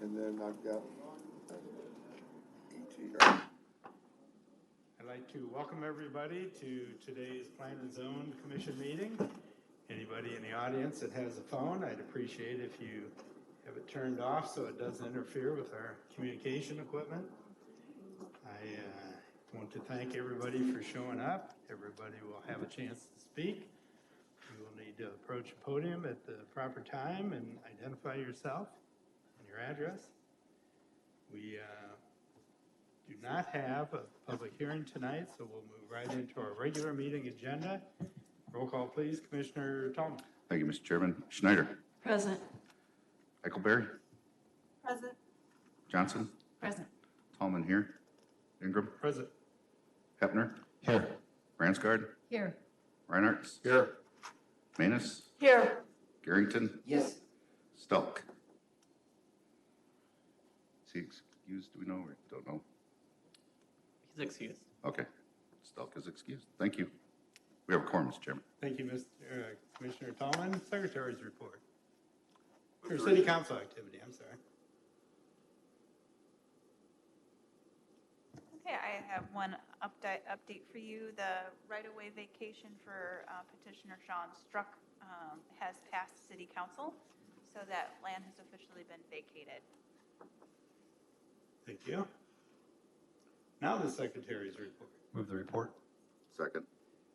And then I've got each here. I'd like to welcome everybody to today's Plan and Zone Commission meeting. Anybody in the audience that has a phone, I'd appreciate if you have it turned off so it doesn't interfere with our communication equipment. I want to thank everybody for showing up. Everybody will have a chance to speak. You will need to approach the podium at the proper time and identify yourself and your address. We do not have a public hearing tonight, so we'll move right into our regular meeting agenda. Roll call, please. Commissioner Tallman. Thank you, Mr. Chairman. Schneider. Present. Eichelberry. Present. Johnson. Present. Tallman here. Ingram. Present. Hepner. Here. Ransgard. Here. Reinhardt. Here. Manus. Here. Garrington. Yes. Stelk. Is he excused? Do we know or don't know? He's excused. Okay. Stelk is excused. Thank you. We have a quorum, Mr. Chairman. Thank you, Commissioner Tallman. Secretary's report. Or city council activity, I'm sorry. Okay, I have one update for you. The right-of-way vacation for petitioner Sean Struck has passed city council, so that land has officially been vacated. Thank you. Now the secretary's report. Move the report. Second.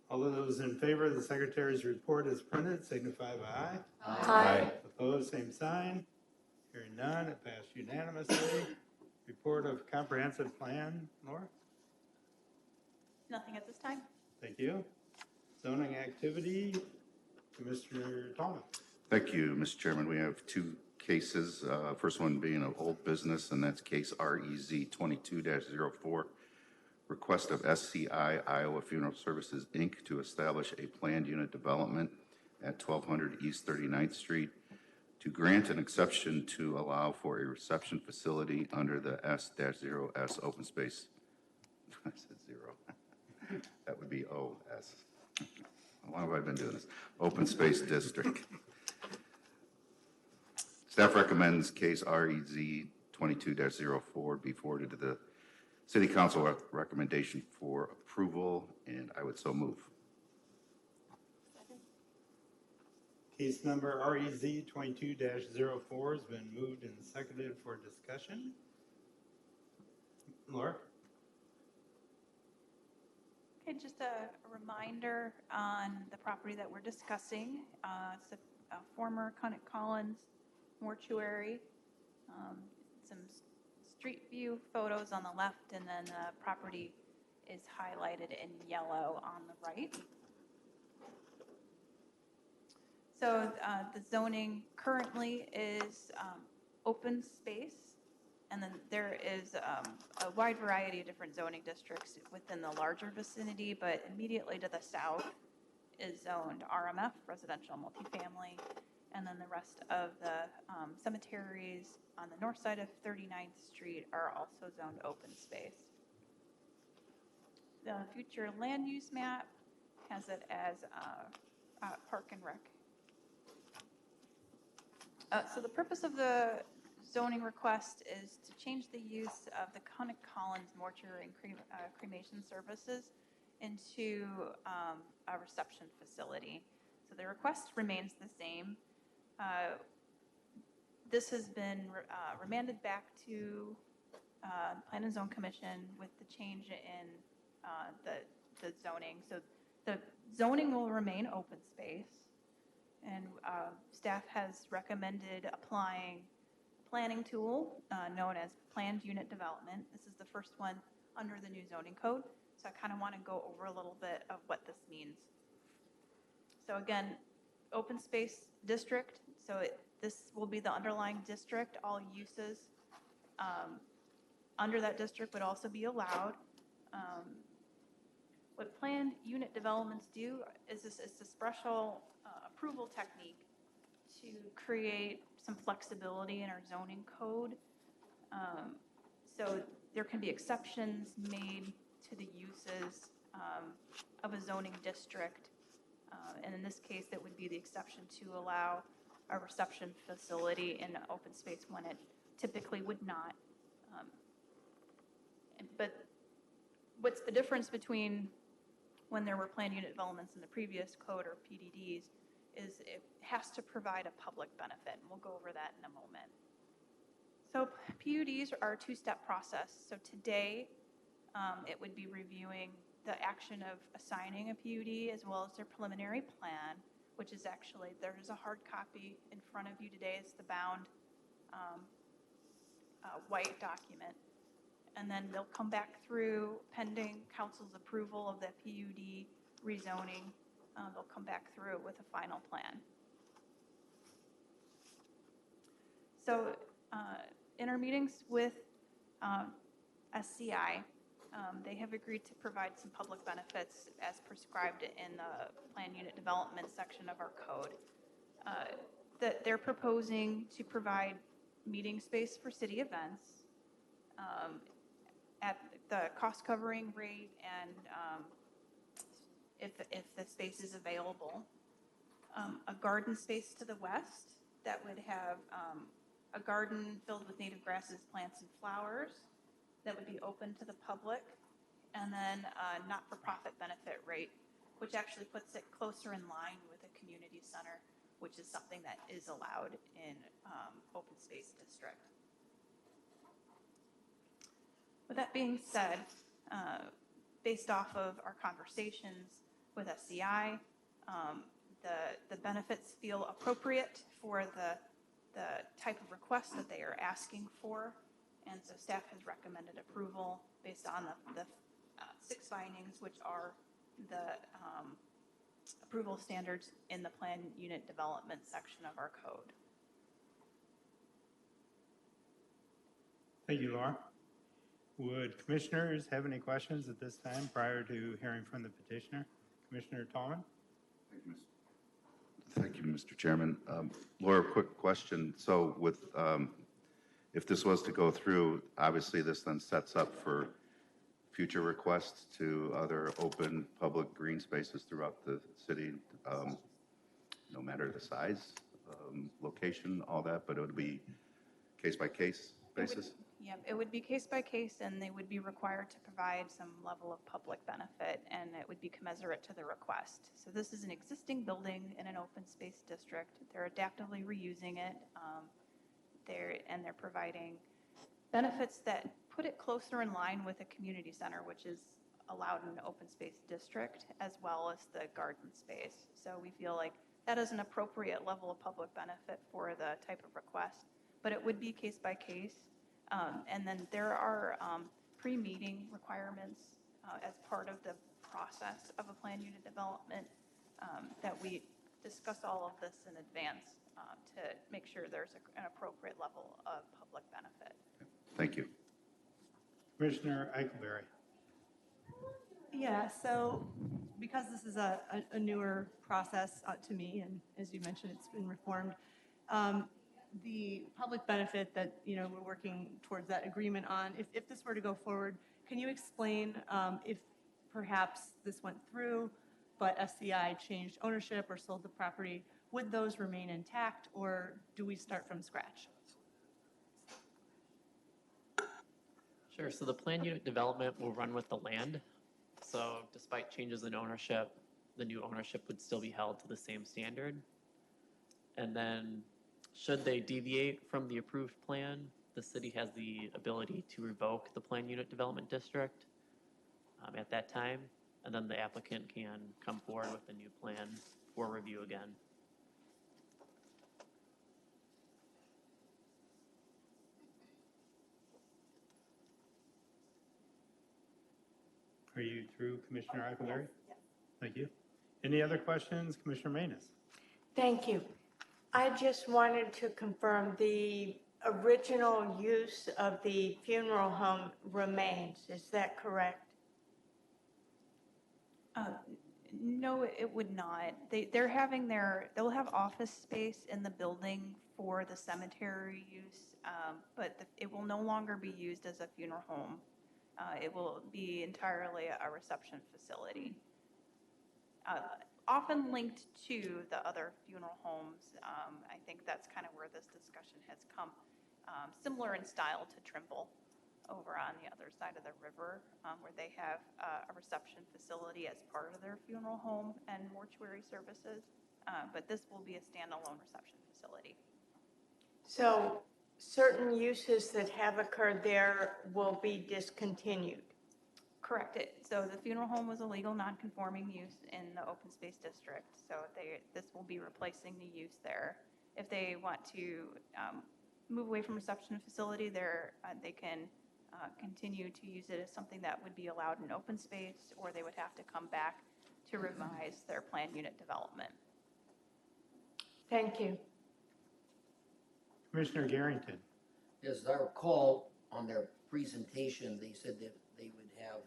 All of those in favor of the secretary's report as printed signify by aye. Aye. Opposed, same sign. Hearing none, it passed unanimously. Report of comprehensive plan, Laura? Nothing at this time. Thank you. Zoning activity, Commissioner Tallman. Thank you, Mr. Chairman. We have two cases. First one being an old business, and that's case REZ 22-04. Request of SCI Iowa Funeral Services, Inc. to establish a planned unit development at 1200 East 39th Street to grant an exception to allow for a reception facility under the S-0S open space. I said zero. That would be OS. How long have I been doing this? Open Space District. Staff recommends case REZ 22-04 be forwarded to the City Council recommendation for approval, and I would so move. Case number REZ 22-04 has been moved and seconded for discussion. Laura? Okay, just a reminder on the property that we're discussing. It's a former Cunnick Collins mortuary. Some street view photos on the left, and then the property is highlighted in yellow on the right. So the zoning currently is open space, and then there is a wide variety of different zoning districts within the larger vicinity, but immediately to the south is zoned RMF, residential multifamily, and then the rest of the cemeteries on the north side of 39th Street are also zoned open space. The future land use map has it as Park and Rec. So the purpose of the zoning request is to change the use of the Cunnick Collins mortuary and cremation services into a reception facility. So the request remains the same. This has been remanded back to Plan and Zone Commission with the change in the zoning. So the zoning will remain open space, and staff has recommended applying a planning tool known as planned unit development. This is the first one under the new zoning code, so I kind of want to go over a little bit of what this means. So again, open space district, so this will be the underlying district. All uses under that district would also be allowed. What planned unit developments do is it's a special approval technique to create some flexibility in our zoning code. So there can be exceptions made to the uses of a zoning district. And in this case, that would be the exception to allow a reception facility in open space when it typically would not. But what's the difference between when there were planned unit developments in the previous code or PDDs is it has to provide a public benefit, and we'll go over that in a moment. So PUDs are a two-step process. So today, it would be reviewing the action of assigning a PUD as well as their preliminary plan, which is actually, there's a hard copy in front of you today. It's the bound white document. And then they'll come back through pending council's approval of the PUD rezoning. They'll come back through with a final plan. So in our meetings with SCI, they have agreed to provide some public benefits as prescribed in the plan unit development section of our code. That they're proposing to provide meeting space for city events at the cost covering rate and if the space is available. A garden space to the west that would have a garden filled with native grasses, plants, and flowers that would be open to the public, and then a not-for-profit benefit rate, which actually puts it closer in line with a community center, which is something that is allowed in open space district. With that being said, based off of our conversations with SCI, the benefits feel appropriate for the type of request that they are asking for, and so staff has recommended approval based on the 6 findings, which are the approval standards in the plan unit development section of our code. Thank you, Laura. Would commissioners have any questions at this time prior to hearing from the petitioner? Commissioner Tallman? Thank you, Mr. Chairman. Laura, quick question. So with, if this was to go through, obviously this then sets up for future requests to other open public green spaces throughout the city, no matter the size, location, all that, but it would be case by case basis? Yeah, it would be case by case, and they would be required to provide some level of public benefit, and it would be commensurate to the request. So this is an existing building in an open space district. They're adaptively reusing it. They're providing benefits that put it closer in line with a community center, which is allowed in an open space district, as well as the garden space. So we feel like that is an appropriate level of public benefit for the type of request, but it would be case by case. And then there are pre-meeting requirements as part of the process of a plan unit development that we discuss all of this in advance to make sure there's an appropriate level of public benefit. Thank you. Commissioner Eichelberry. Yeah, so because this is a newer process to me, and as you mentioned, it's been reformed, the public benefit that, we're working towards that agreement on, if this were to go forward, can you explain if perhaps this went through, but SCI changed ownership or sold the property, would those remain intact, or do we start from scratch? Sure, so the plan unit development will run with the land. So despite changes in ownership, the new ownership would still be held to the same standard. And then should they deviate from the approved plan, the city has the ability to revoke the plan unit development district at that time, and then the applicant can come forward with a new plan for review again. Are you through, Commissioner Eichelberry? Yes. Thank you. Any other questions, Commissioner Manus? Thank you. I just wanted to confirm the original use of the funeral home remains. Is that correct? No, it would not. They'll have office space in the building for the cemetery use, but it will no longer be used as a funeral home. It will be entirely a reception facility. Often linked to the other funeral homes. I think that's kind of where this discussion has come. similar in style to Trimble over on the other side of the river, where they have a reception facility as part of their funeral home and mortuary services. But this will be a standalone reception facility. So certain uses that have occurred there will be discontinued. Correct. So the funeral home was a legal non-conforming use in the open space district, so this will be replacing the use there. If they want to move away from reception facility, they can continue to use it as something that would be allowed in open space, or they would have to come back to revise their planned unit development. Thank you. Commissioner Garrington. As I recall, on their presentation, they said that they would have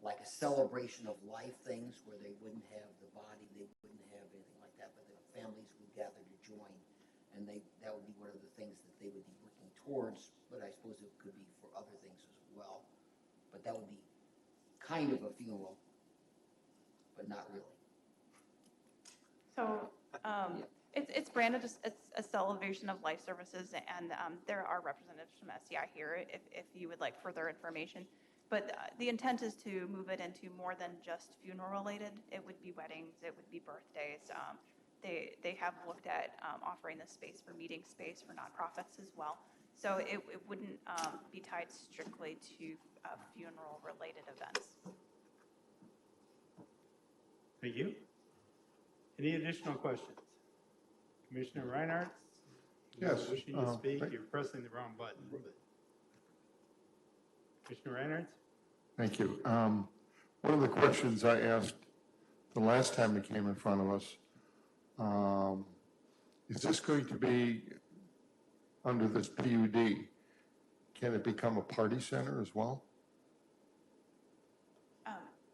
like a celebration of life things where they wouldn't have the body, they wouldn't have anything like that, but the families would gather to join. And that would be one of the things that they would be working towards, but I suppose it could be for other things as well. But that would be kind of a funeral, but not really. So it's branded as a celebration of life services, and there are representatives from SCI here if you would like further information. But the intent is to move it into more than just funeral related. It would be weddings, it would be birthdays. They have looked at offering this space for meeting space for nonprofits as well. So it wouldn't be tied strictly to funeral related events. Thank you. Any additional questions? Commissioner Reinhardt? Yes, Wishing to speak, thank- you're pressing the wrong button. but- Commissioner Reinhardt? Thank you. One of the questions I asked the last time it came in front of us, is this going to be under this PUD? Can it become a party center as well?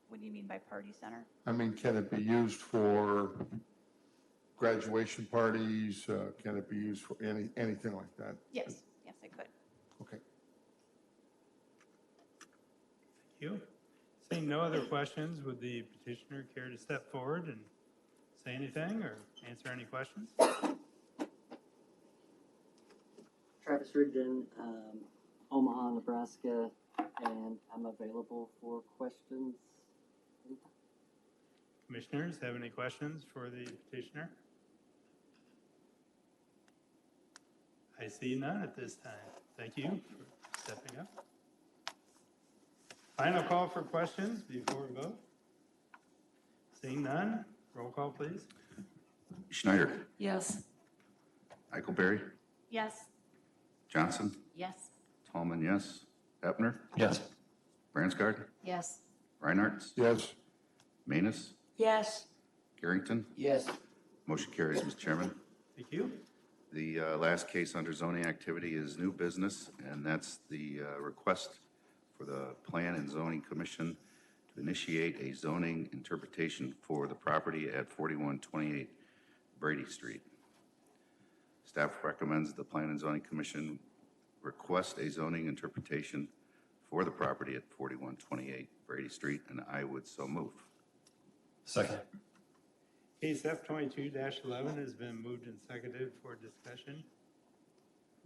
What do you mean by party center? I mean, can it be used for graduation parties? Can it be used for anything like that? Yes, yes, it could. Okay. Thank you. Seeing no other questions, would the petitioner care to step forward and say anything or answer any questions? Travis Rigdon, Omaha, Nebraska, and I'm available for questions anytime. Commissioners, have any questions for the petitioner? I see none at this time. Thank you for stepping up. Final call for questions before we vote. Seeing none, roll call, please. Schneider, Yes. Eichelberry, Yes. Johnson, Yes. Tallman, yes. Epner, Yes. Bransgard, Yes. Reinhardt, Yes. Manus, Yes. Garrington. Yes, Motion carries, Mr. Chairman. Thank you. The last case under zoning activity is new business, and that's the request for the Plan and Zoning Commission to initiate a zoning interpretation for the property at 4128 Brady Street. Staff recommends the Plan and Zoning Commission request a zoning interpretation for the property at 4128 Brady Street, and I would so move. Second. Case F 22-11 has been moved and seconded for discussion.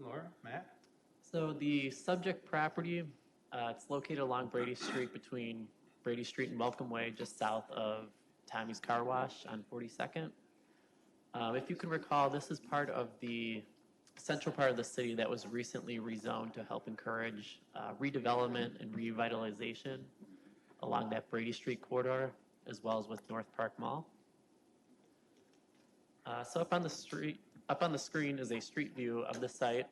Laura, Matt? So the subject property, it's located along Brady Street between Brady Street and Welcome Way, just south of Tommy's Car Wash on 42nd. If you can recall, this is part of the central part of the city that was recently rezoned to help encourage redevelopment and revitalization along that Brady Street corridor, as well as with North Park Mall. So up on the screen is a street view of the site.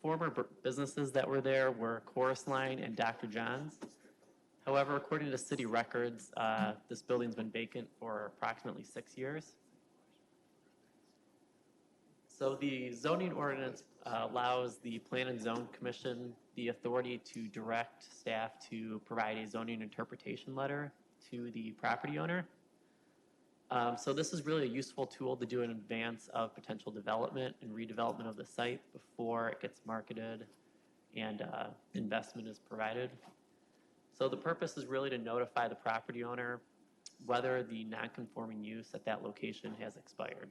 Former businesses that were there were Chorus Line and Dr. John's. However, according to city records, this building's been vacant for approximately 6 years. So the zoning ordinance allows the Plan and Zone Commission the authority to direct staff to provide a zoning interpretation letter to the property owner. So this is really a useful tool to do in advance of potential development and redevelopment of the site before it gets marketed and investment is provided. So the purpose is really to notify the property owner whether the non-conforming use at that location has expired.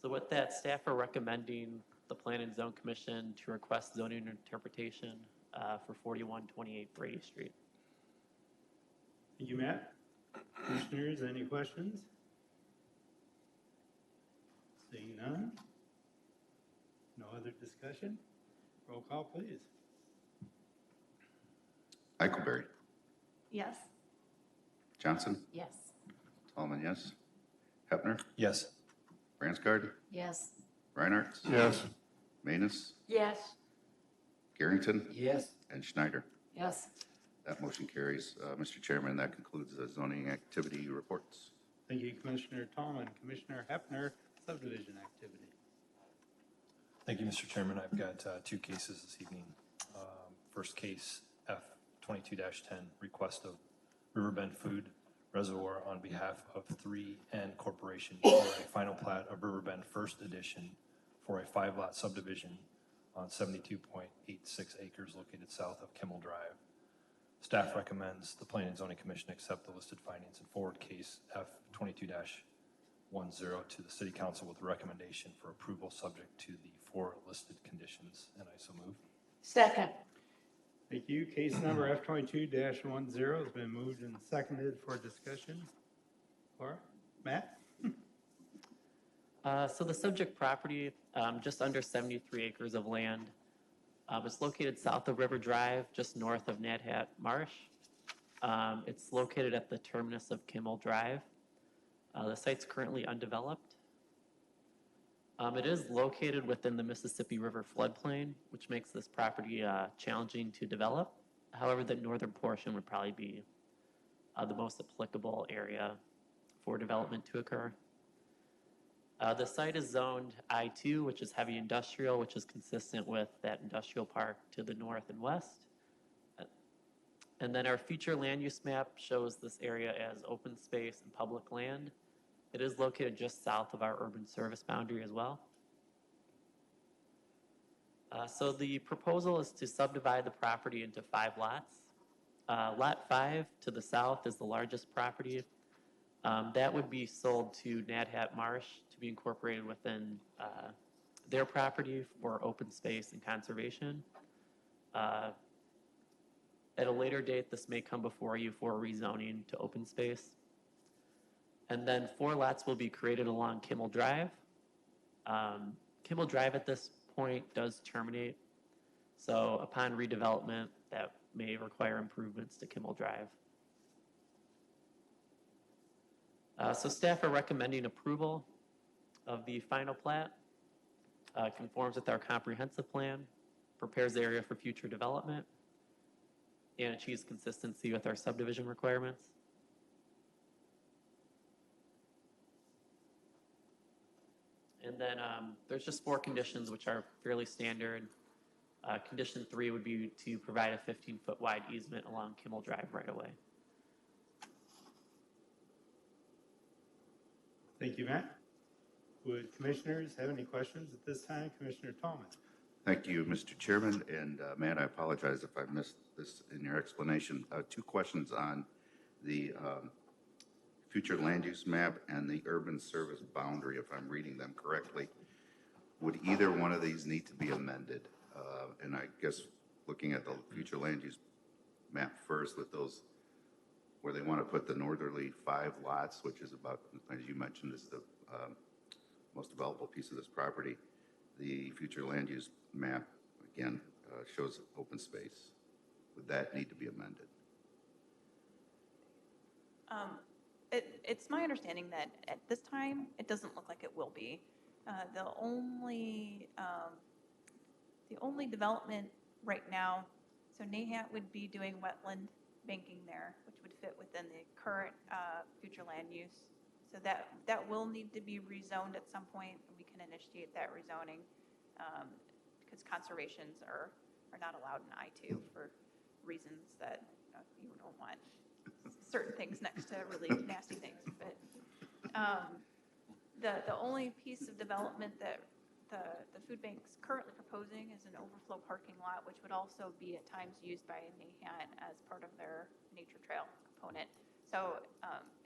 So with that, staff are recommending the Plan and Zone Commission to request zoning interpretation for 4128 Brady Street. Thank you, Matt. Commissioners, any questions? Seeing none? No other discussion? Roll call, please. Eichelberry. Yes. Johnson. Yes. Tallman, yes. Hefner. Yes. Bransgard. Yes. Reinhardt. Yes. Manus. Yes. Garrington. Yes. And Schneider. Yes. That motion carries. Mr. Chairman, that concludes the zoning activity reports. Thank you, Commissioner Tallman. Commissioner Hefner, subdivision activity. Thank you, Mr. Chairman. I've got two cases this evening. First case, F22-10, request of Riverbend Food Reservoir on behalf of 3N Corporation for a final plat of Riverbend First Edition for a 5-lot subdivision on 72.86 acres located south of Kimmel Drive. Staff recommends the Planning and Zoning Commission accept the listed findings and forward case F22-10 to the City Council with a recommendation for approval subject to the 4 listed conditions, and I so move. Second. Thank you. Case number F22-10 has been moved and seconded for discussion. Laura? Matt? So the subject property, just under 73 acres of land, it's located south of River Drive, just north of Nat Hat Marsh. It's located at the terminus of Kimmel Drive. The site's currently undeveloped. It is located within the Mississippi River floodplain, which makes this property challenging to develop. However, the northern portion would probably be the most applicable area for development to occur. The site is zoned I-2, which is heavy industrial, which is consistent with that industrial park to the north and west. And then our future land use map shows this area as open space and public land. It is located just south of our urban service boundary as well. So the proposal is to subdivide the property into 5 lots. Lot 5 to the south is the largest property. That would be sold to Nat Hat Marsh to be incorporated within their property for open space and conservation. At a later date, this may come before you for rezoning to open space. And then 4 lots will be created along Kimmel Drive. Kimmel Drive at this point does terminate. So upon redevelopment, that may require improvements to Kimmel Drive. So staff are recommending approval of the final plat. Conforms with our comprehensive plan, prepares the area for future development, and achieves consistency with our subdivision requirements. And then there's just 4 conditions which are fairly standard. Condition 3 would be to provide a 15-foot wide easement along Kimmel Drive right away. Thank you, Matt. Would commissioners have any questions at this time? Commissioner Tallman? Thank you, Mr. Chairman. And Matt, I apologize if I missed this in your explanation. 2 questions on the future land use map and the urban service boundary, if I'm reading them correctly. Would either one of these need to be amended? And I guess looking at the future land use map first with those, where they want to put the northerly 5 lots, which is about, as you mentioned, is the most developable piece of this property. The future land use map, again, shows open space. Would that need to be amended? It's my understanding that at this time, it doesn't look like it will be. The only development right now, so NAHAT would be doing wetland banking there, which would fit within the current future land use. So that will need to be rezoned at some point, and we can initiate that rezoning because conservations are not allowed in I-2 for reasons that you don't want certain things next to really nasty things. But the only piece of development that the food bank's currently proposing is an overflow parking lot, which would also be at times used by NAHAT as part of their nature trail component. So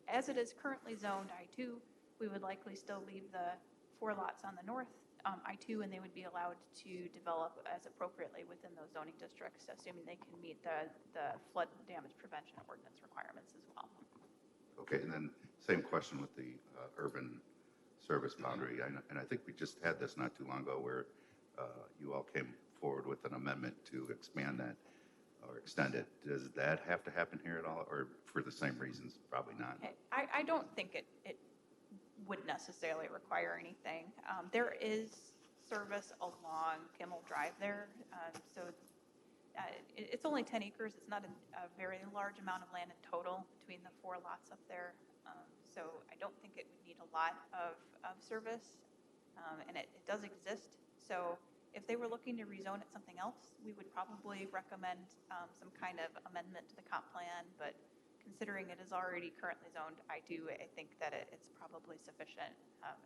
as it is currently zoned I-2, we would likely still leave the 4 lots on the north, I-2, and they would be allowed to develop as appropriately within those zoning districts, assuming they can meet the flood damage prevention ordinance requirements as well. Okay, and then same question with the urban service boundary. And I think we just had this not too long ago where you all came forward with an amendment to expand that or extend it. Does that have to happen here at all, or for the same reasons? Probably not. I don't think it would necessarily require anything. There is service along Kimmel Drive there, so it's only 10 acres. It's not a very large amount of land in total between the 4 lots up there. So I don't think it would need a lot of service, and it does exist. So if they were looking to rezone it something else, we would probably recommend some kind of amendment to the comp plan, but considering it is already currently zoned I think that it's probably sufficient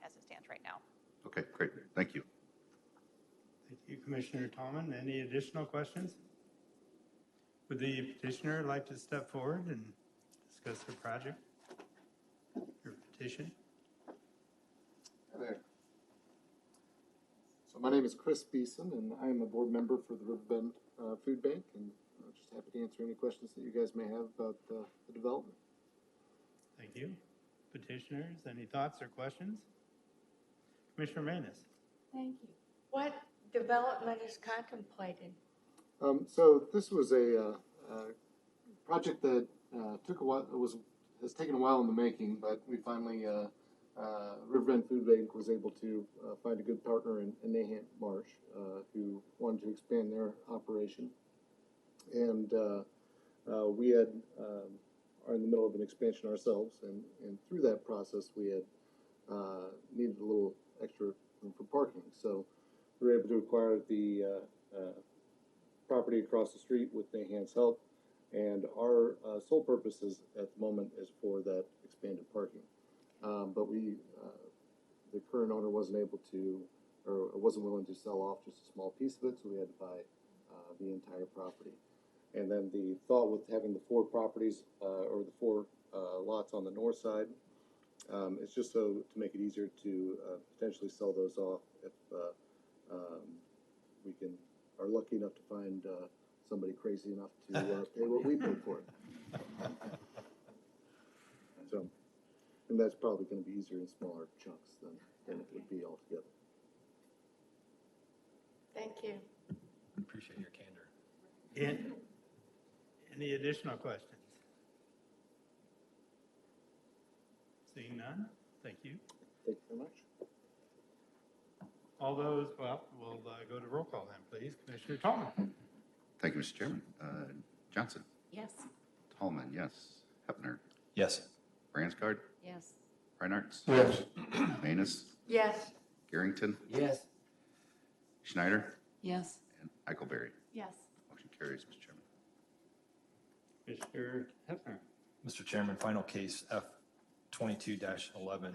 as it stands right now. Okay, great. Thank you. Thank you, Commissioner Tallman. Any additional questions? Would the petitioner like to step forward and discuss the project or petition? Hi there. So my name is Chris Beeson, and I am a board member for the Riverbend Food Bank, and just happy to answer any questions that you guys may have about the development. Thank you. Petitioners, any thoughts or questions? Commissioner Manus. Thank you. What development is contemplated? So this was a project that took a while. Has taken a while in the making, but we finally Riverbend Food Bank was able to find a good partner in Nahant Marsh who wanted to expand their operation, and we are in the middle of an expansion ourselves, and through that process we had needed a little extra room for parking, so we were able to acquire the property across the street with Nahant's help, and our sole purpose is, at the moment, is for that expanded parking. But the current owner wasn't able to, or wasn't willing to sell off just a small piece of it, so we had to buy the entire property. And then the thought with having the 4 properties, or the 4 lots on the north side, it's just so to make it easier to potentially sell those off if we are lucky enough to find somebody crazy enough to pay what we paid for it. So, and that's probably going to be easier in smaller chunks than it would be altogether. Thank you. Appreciate your candor. Any additional questions? Seeing none, thank you. Thank you very much. All those, well, we'll go to roll call then, please. Commissioner Tallman. Thank you, Mr. Chairman. Johnson. Yes. Tallman, yes. Hefner. Yes. Bransgard. Yes. Reinhardt. Yes. Manus. Yes. Garrington. Yes. Schneider. Yes. And Eichelberry. Yes. Motion carries, Mr. Chairman. Commissioner Hefner. Mr. Chairman, final case F 22-11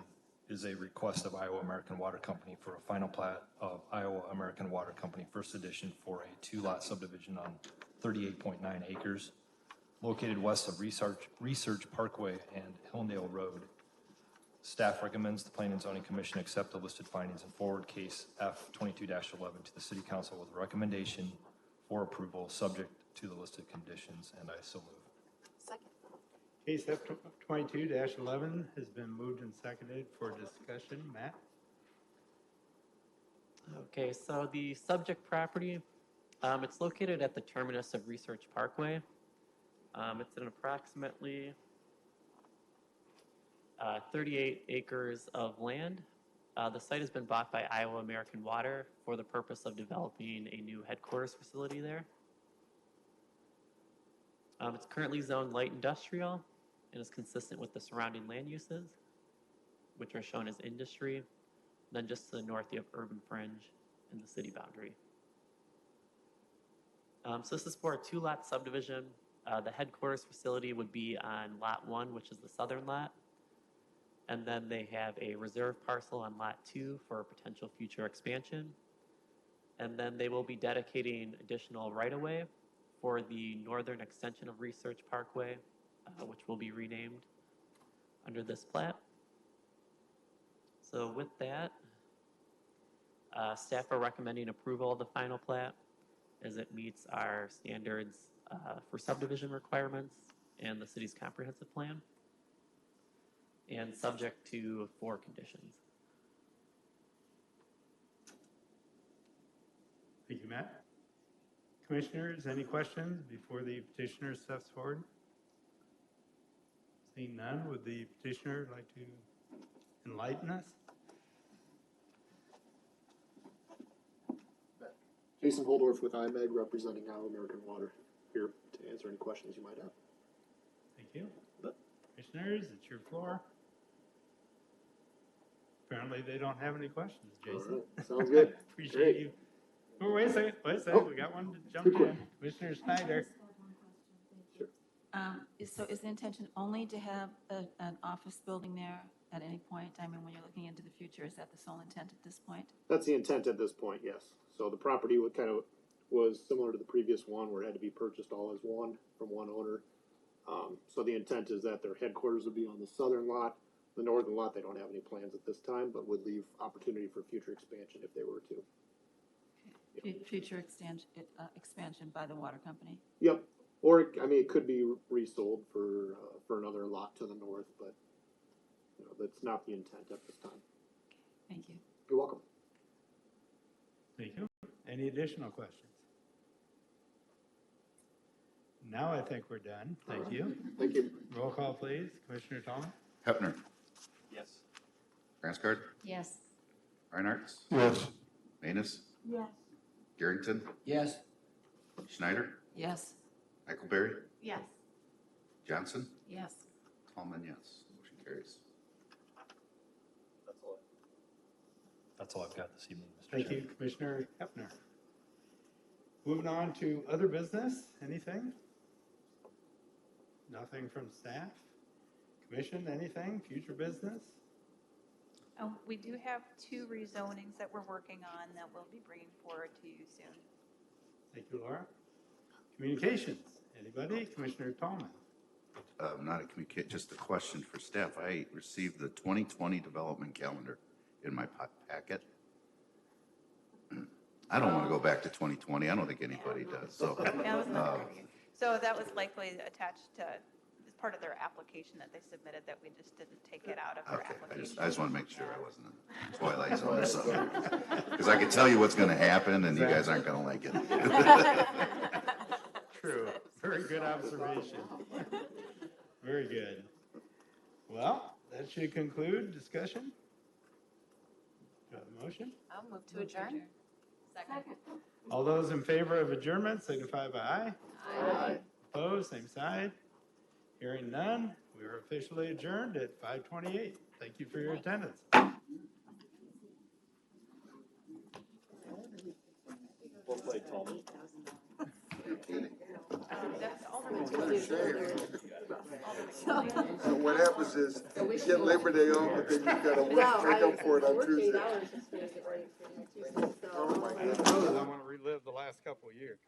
is a request of Iowa American Water Company for a final plat of Iowa American Water Company First Edition for a 2-lot subdivision on 38.9 acres located west of Research Parkway and Hillendale Road. Staff recommends the Planning and Zoning Commission accept the listed findings and forward case F 22-11 to the City Council with a recommendation for approval subject to the listed conditions, and I so move. Second. Case F 22-11 has been moved and seconded for discussion. Matt? Okay, so the subject property, it's located at the terminus of Research Parkway. It's an approximately 38 acres of land. The site has been bought by Iowa American Water for the purpose of developing a new headquarters facility there. It's currently zoned light industrial and is consistent with the surrounding land uses, which are shown as industry. And then just to the north, you have urban fringe and the city boundary. So this is for a 2-lot subdivision. The headquarters facility would be on Lot 1, which is the southern lot. And then they have a reserve parcel on Lot 2 for a potential future expansion. And then they will be dedicating additional right-of-way for the northern extension of Research Parkway, which will be renamed under this plat. So with that, Staff are recommending approval of the final plat as it meets our standards for subdivision requirements and the city's comprehensive plan, and subject to 4 conditions. Thank you, Matt. Commissioners, any questions before the petitioner steps forward? Seeing none, would the petitioner like to enlighten us? Jason Holdorf with IMEG, representing Iowa American Water, here to answer any questions you might have. Thank you. Commissioners, it's your floor. Apparently, they don't have any questions, Jason. All right, sounds good. Appreciate Great. you. Oh, wait a second, Oh, we got one to jump too quick. in. Commissioner Schneider. So is the intention only to have an office building there at any point? I mean, when you're looking into the future, is that the sole intent at this point? That's the intent at this point, yes. So the property would was similar to the previous one where it had to be purchased all as one from one owner. So the intent is that their headquarters would be on the southern lot. The northern lot, they don't have any plans at this time, but would leave opportunity for future expansion if they were to. Future expansion by the water company? Yep. Or, it could be resold for another lot to the north, but, that's not the intent at this time. Thank you. You're welcome. Thank you. Any additional questions? Now I think we're done. Thank you. Thank you. Roll call, please. Commissioner Tallman? Hefner, Yes. Branscard, Yes. Reinhardt, Yes. Manus, Yes. Garrington, Yes. Schneider, Yes. Eichelberry, Yes. Johnson, Yes. Tallman, yes. Motion carries. That's all I've got this evening, Mr. Thank Chairman. you, Commissioner Hefner. Moving on to other business, anything? Nothing from staff? Commission, anything? Future business? We do have 2 rezonings that we're working on that we'll be bringing forward to you soon. Thank you, Laura. Communications, anybody? Commissioner Tallman? Not a communicate, just a question for staff. I received the 2020 development calendar in my packet. I don't want to go back to 2020. I don't think anybody does, so. So that was likely attached to, as part of their application that they submitted, that we just didn't take it out of their Okay, application. I just want to make sure I wasn't in Twilight Zone or something. Because I could tell you what's going to happen and you guys aren't going to like it. True, very good observation. Very good. Well, that should conclude discussion. Do you have a motion? I'll move to adjourn. Second. All those in favor of adjournment signify by aye. Aye. Opposed, same side. Hearing none, we are officially adjourned at 5:28. Thank you for your attendance. Well played, Tallman. That's all So what happens is, you get Labor Day off, but then you've got to make up for it on Tuesday. Oh, my God. I want to relive the last couple of years.